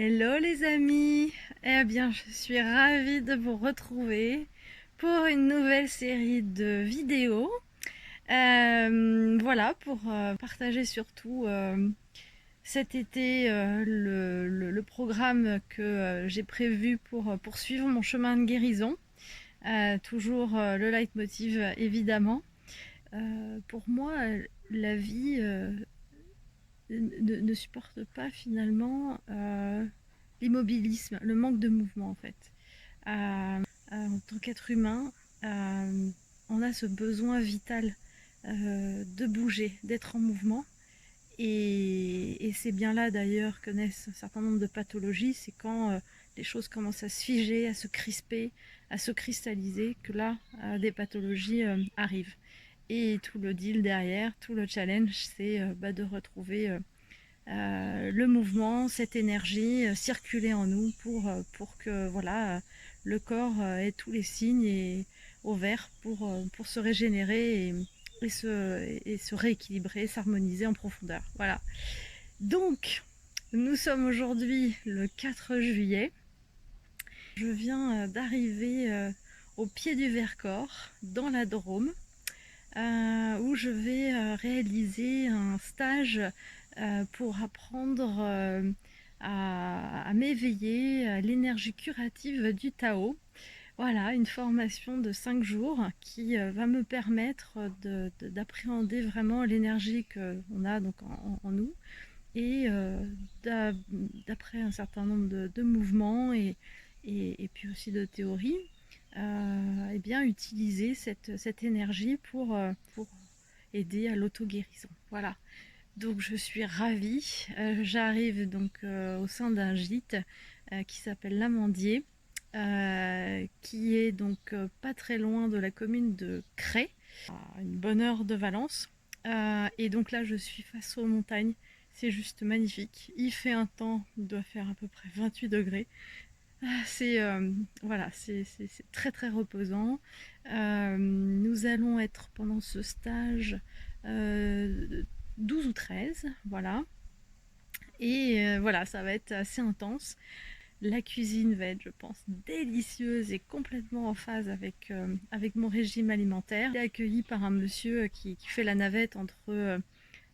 Hello les amis, eh bien je suis ravie de vous retrouver pour une nouvelle série de vidéos. Voilà, pour partager surtout cet été le programme que j'ai prévu pour poursuivre mon chemin de guérison. Toujours le leitmotiv évidemment. Pour moi, la vie ne supporte pas finalement l'immobilisme, le manque de mouvement en fait. En tant qu'être humain, euh, on a ce besoin vital de bouger, d'être en mouvement. Et c'est bien là d'ailleurs que naissent un certain nombre de pathologies, c'est quand les choses commencent à se figer, à se crisper, à se cristalliser, que là, des pathologies arrivent. Et tout le deal derrière, tout le challenge, c'est de retrouver le mouvement, cette énergie circuler en nous pour que voilà, le corps ait tous les signes et, au vert pour se régénérer et se rééquilibrer, s'harmoniser en profondeur. Voilà. Donc, nous sommes aujourd'hui le 4 juillet. Je viens d'arriver au pied du Vercors, dans la Drôme, où je vais réaliser un stage pour apprendre à m'éveiller à l'énergie curative du Tao. Voilà, une formation de 5 jours qui va me permettre d'appréhender vraiment l'énergie qu'on a donc en nous et d'après un certain nombre de mouvements et puis aussi de théories, et bien utiliser cette énergie pour aider à l'auto-guérison. Voilà. Donc je suis ravie. J'arrive donc au sein d'un gîte qui s'appelle l'Amandier, qui est donc pas très loin de la commune de Cray, à une bonne heure de Valence. Et donc là, je suis face aux montagnes. C'est juste magnifique. Il fait un temps, il doit faire à peu près 28 degrés. C'est voilà, c'est très très reposant. Nous allons être pendant ce stage euh, 12 ou 13, voilà. Et voilà, ça va être assez intense. La cuisine va être, je pense, délicieuse et complètement en phase avec mon régime alimentaire. J'ai été accueillie par un monsieur qui fait la navette entre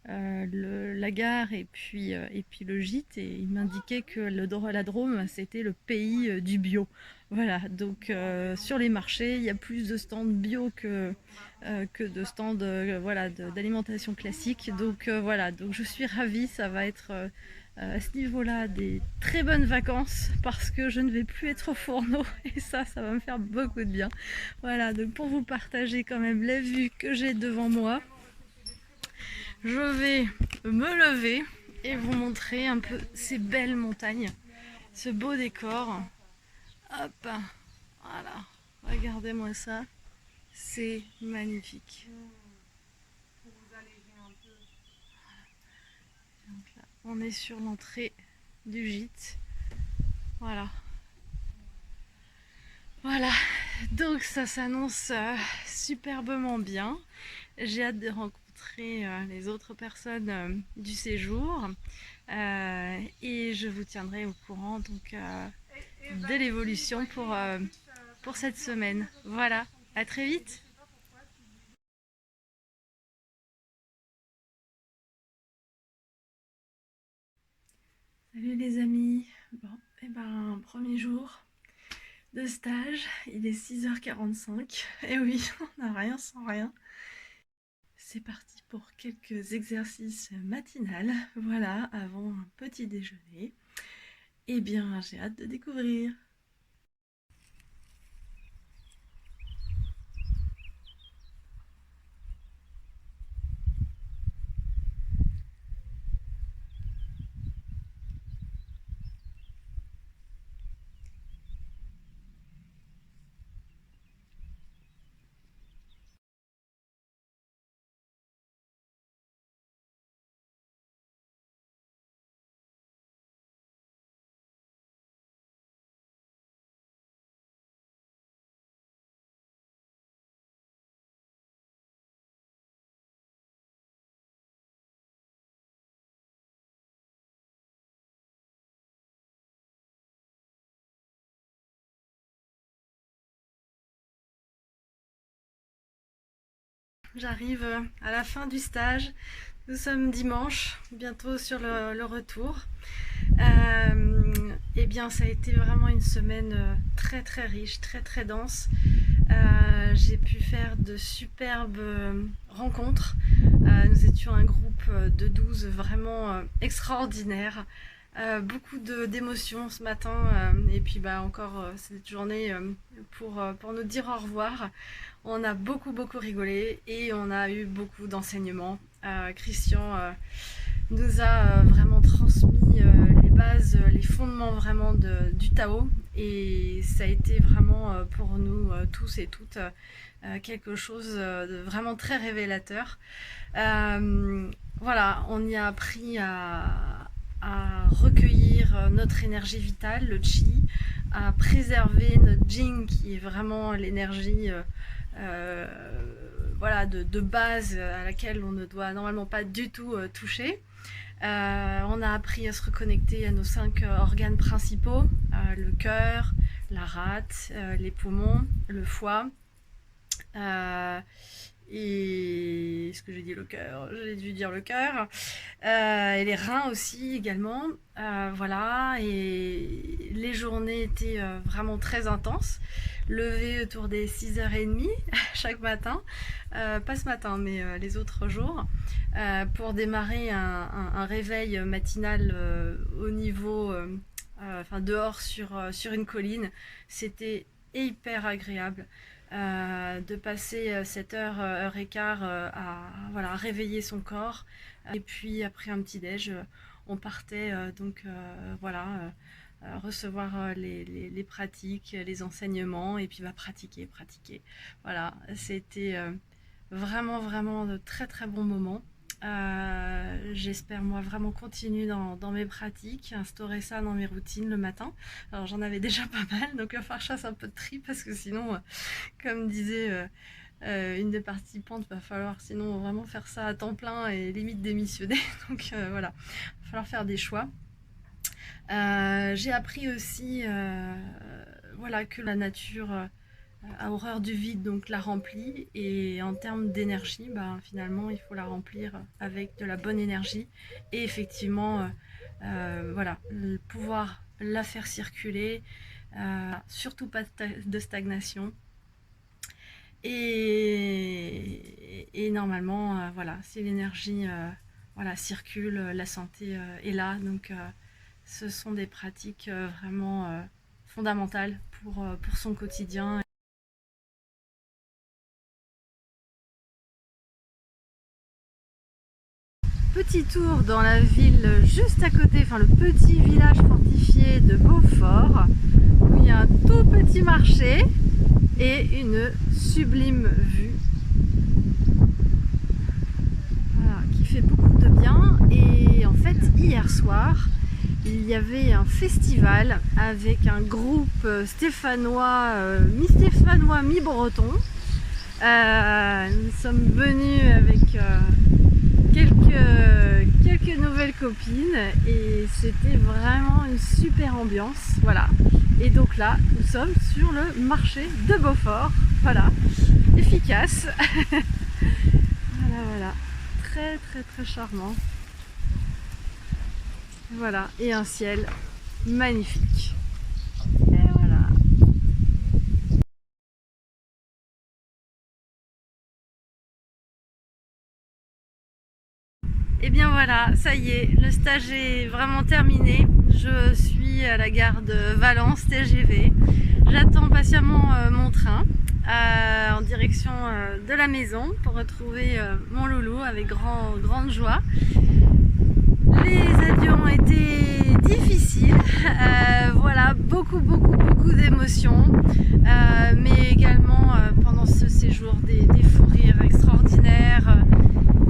la gare et puis le gîte, et il m'indiquait que la Drôme c'était le pays du bio. Voilà, donc sur les marchés il y a plus de stands bio que de stands voilà, d'alimentation classique, donc voilà, donc je suis ravie, ça va être à ce niveau-là des très bonnes vacances parce que je ne vais plus être au fourneau et ça va me faire beaucoup de bien. Voilà, donc pour vous partager quand même la vue que j'ai devant moi, je vais me lever et vous montrer un peu ces belles montagnes, ce beau décor. Hop, voilà, regardez-moi ça, c'est magnifique. Donc là, on est sur l'entrée du gîte. Voilà. Voilà, donc ça s'annonce superbement bien. J'ai hâte de rencontrer les autres personnes du séjour et je vous tiendrai au courant donc de l'évolution pour cette semaine. Voilà, à très vite. Salut les amis. Bon, et ben premier jour de stage, il est 6h45. Et oui, on n'a rien sans rien. C'est parti pour quelques exercices matinales, voilà, avant un petit déjeuner. Eh bien, j'ai hâte de découvrir. j'arrive à la fin du stage. Nous sommes dimanche, bientôt sur le retour. Eh bien, ça a été vraiment une semaine très très riche, très très dense. J'ai pu faire de superbes rencontres. Nous étions un groupe de 12 vraiment extraordinaire. Beaucoup d'émotions ce matin et puis encore cette journée pour nous dire au revoir. On a beaucoup rigolé et on a eu beaucoup d'enseignements. Christian nous a vraiment transmis les bases, les fondements vraiment du Tao, et ça a été vraiment pour nous tous et toutes quelque chose de vraiment très révélateur. Voilà, on y a appris à recueillir notre énergie vitale, le chi, à préserver notre jing qui est vraiment l'énergie voilà, de base à laquelle on ne doit normalement pas du tout toucher. On a appris à se reconnecter à nos 5 organes principaux, le cœur, la rate, les poumons, le foie. Et est-ce que j'ai dit le cœur? J'ai dû dire le cœur. Et les reins aussi également. Voilà, et les journées étaient vraiment très intenses. Lever autour des 6h30 chaque matin. Pas ce matin, mais les autres jours. Pour démarrer un réveil matinal au niveau, enfin dehors sur une colline. C'était hyper agréable. De passer cette heure et quart à voilà, réveiller son corps. Et puis après un petit déj, on partait donc voilà, recevoir les pratiques, les enseignements, et puis pratiquer. Voilà, c'était vraiment de très bons moments. J'espère moi vraiment continuer dans mes pratiques, instaurer ça dans mes routines le matin. Alors j'en avais déjà pas mal, donc il va falloir que je fasse un peu de tri, parce que sinon, comme disait une des participantes, va falloir sinon vraiment faire ça à temps plein et limite démissionner. Donc voilà, il va falloir faire des choix. J'ai appris aussi voilà, que la nature a horreur du vide, donc la remplit, et en termes d'énergie, finalement il faut la remplir avec de la bonne énergie, et effectivement voilà, pouvoir la faire circuler, surtout pas de stagnation, et normalement voilà, si l'énergie voilà, circule, la santé est là, donc ce sont des pratiques vraiment fondamentales pour son quotidien. Petit tour dans la ville juste à côté, enfin le petit village fortifié de Beaufort, où il y a un tout petit marché et une sublime vue, voilà, qui fait beaucoup de bien. Et en fait, hier soir, il y avait un festival avec un groupe stéphanois, mi-stéphanois, mi-breton. Nous sommes venus avec quelques nouvelles copines, et c'était vraiment une super ambiance. Voilà, et donc là nous sommes sur le marché de Beaufort. Voilà, efficace. Voilà, très charmant. Voilà, et un ciel magnifique. Et voilà. Et bien voilà, ça y est, le stage est vraiment terminé. Je suis à la gare de Valence TGV. J'attends patiemment mon train en direction de la maison pour retrouver mon loulou avec grande joie. Les adieux ont été difficiles, voilà, beaucoup d'émotions, mais également pendant ce séjour des fous rires extraordinaires.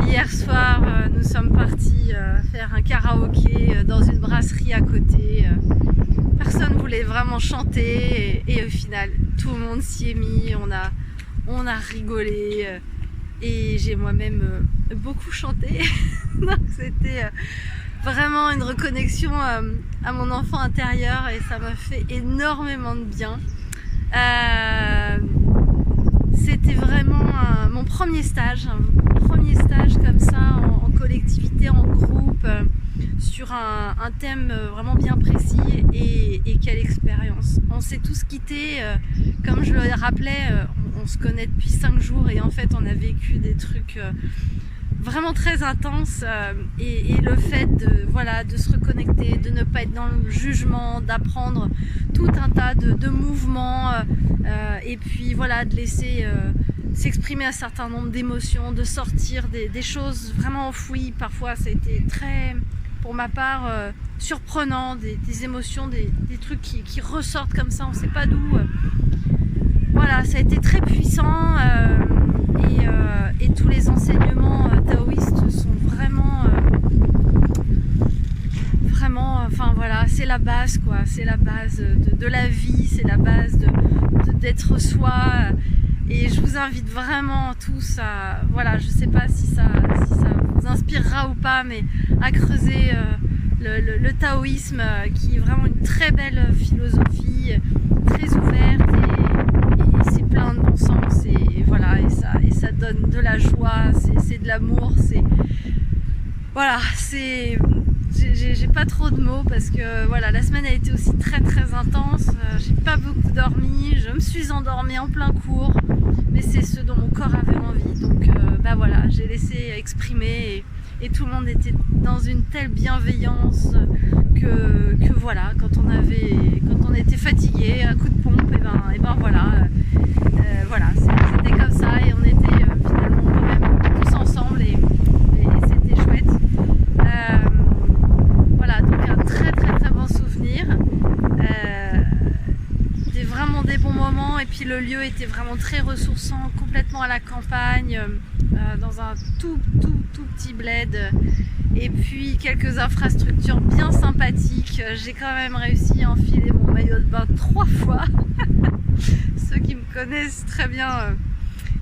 Hier soir, nous sommes partis faire un karaoké dans une brasserie à côté. Personne ne voulait vraiment chanter, et au final, tout le monde s'y est mis. On a rigolé, et j'ai moi-même beaucoup chanté. Donc c'était vraiment une reconnexion à mon enfant intérieur, et ça m'a fait énormément de bien. C'était c'était vraiment mon premier stage comme ça en collectivité, en groupe, sur un thème vraiment bien précis, et quelle expérience. On s'est tous quittés, comme je le rappelais, on se connaît depuis 5 jours et en fait on a vécu des trucs vraiment très intenses, et le fait de se reconnecter, de ne pas être dans le jugement, d'apprendre tout un tas de mouvements, et puis voilà, de laisser s'exprimer un certain nombre d'émotions, de sortir des choses vraiment enfouies. Parfois ça a été très, pour ma part, surprenant, des émotions, des trucs qui ressortent comme ça, on ne sait pas d'où. Voilà, ça a été très puissant, et tous les enseignements taoïstes sont vraiment, enfin voilà, c'est la base quoi, c'est la base de la vie, c'est la base d'être soi. Et je vous invite vraiment tous à, voilà, je sais pas si ça vous inspirera ou pas, mais à creuser le taoïsme, qui est vraiment une très belle philosophie, très ouverte, et c'est plein de bon sens, et voilà, et ça donne de la joie, c'est de l'amour, c'est, voilà, c'est, j'ai pas trop de mots parce que voilà, la semaine a été aussi très très intense, j'ai pas beaucoup dormi, je me suis endormie en plein cours, mais c'est ce dont mon corps avait envie, donc bah voilà, j'ai laissé exprimer, et tout le monde était dans une telle bienveillance que voilà, quand on était fatigué, à coup de pompe, et ben voilà, voilà, c'était comme ça, et on était finalement quand même tous ensemble, et c'était chouette. Voilà, donc un très très très bon souvenir, vraiment des bons moments, et puis le lieu était vraiment très ressourçant, complètement à la campagne, dans un tout petit bled, et puis quelques infrastructures bien sympathiques. J'ai quand même réussi à enfiler mon maillot de bain 3 fois. Ceux qui me connaissent très bien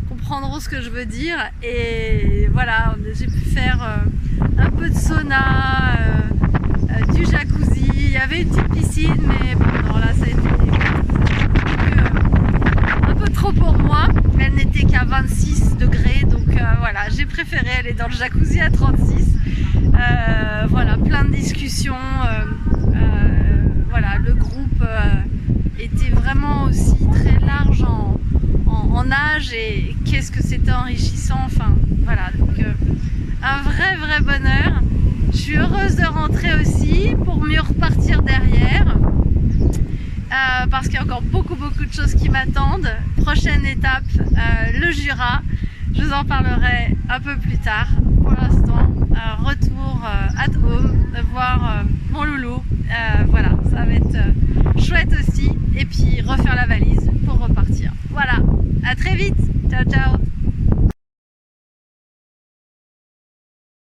comprendront ce que je veux dire, et voilà, j'ai pu faire un peu de sauna, du jacuzzi, il y avait une petite piscine, mais bon, non, là ça a été un peu trop pour moi. Elle n'était qu'à 26 degrés, donc voilà, j'ai préféré aller dans le jacuzzi à 36. Voilà, plein de discussions, voilà, le groupe était vraiment aussi très large en âge, et qu'est-ce que c'était enrichissant, enfin voilà, donc un vrai bonheur. Je suis heureuse de rentrer aussi pour mieux repartir derrière, parce qu'il y a encore beaucoup de choses qui m'attendent. Prochaine étape, le Jura, je vous en parlerai un peu plus tard. Pour l'instant, retour at home, voir mon loulou, voilà, ça va être chouette aussi, et puis refaire la valise pour repartir. Voilà, à très vite, ciao ciao.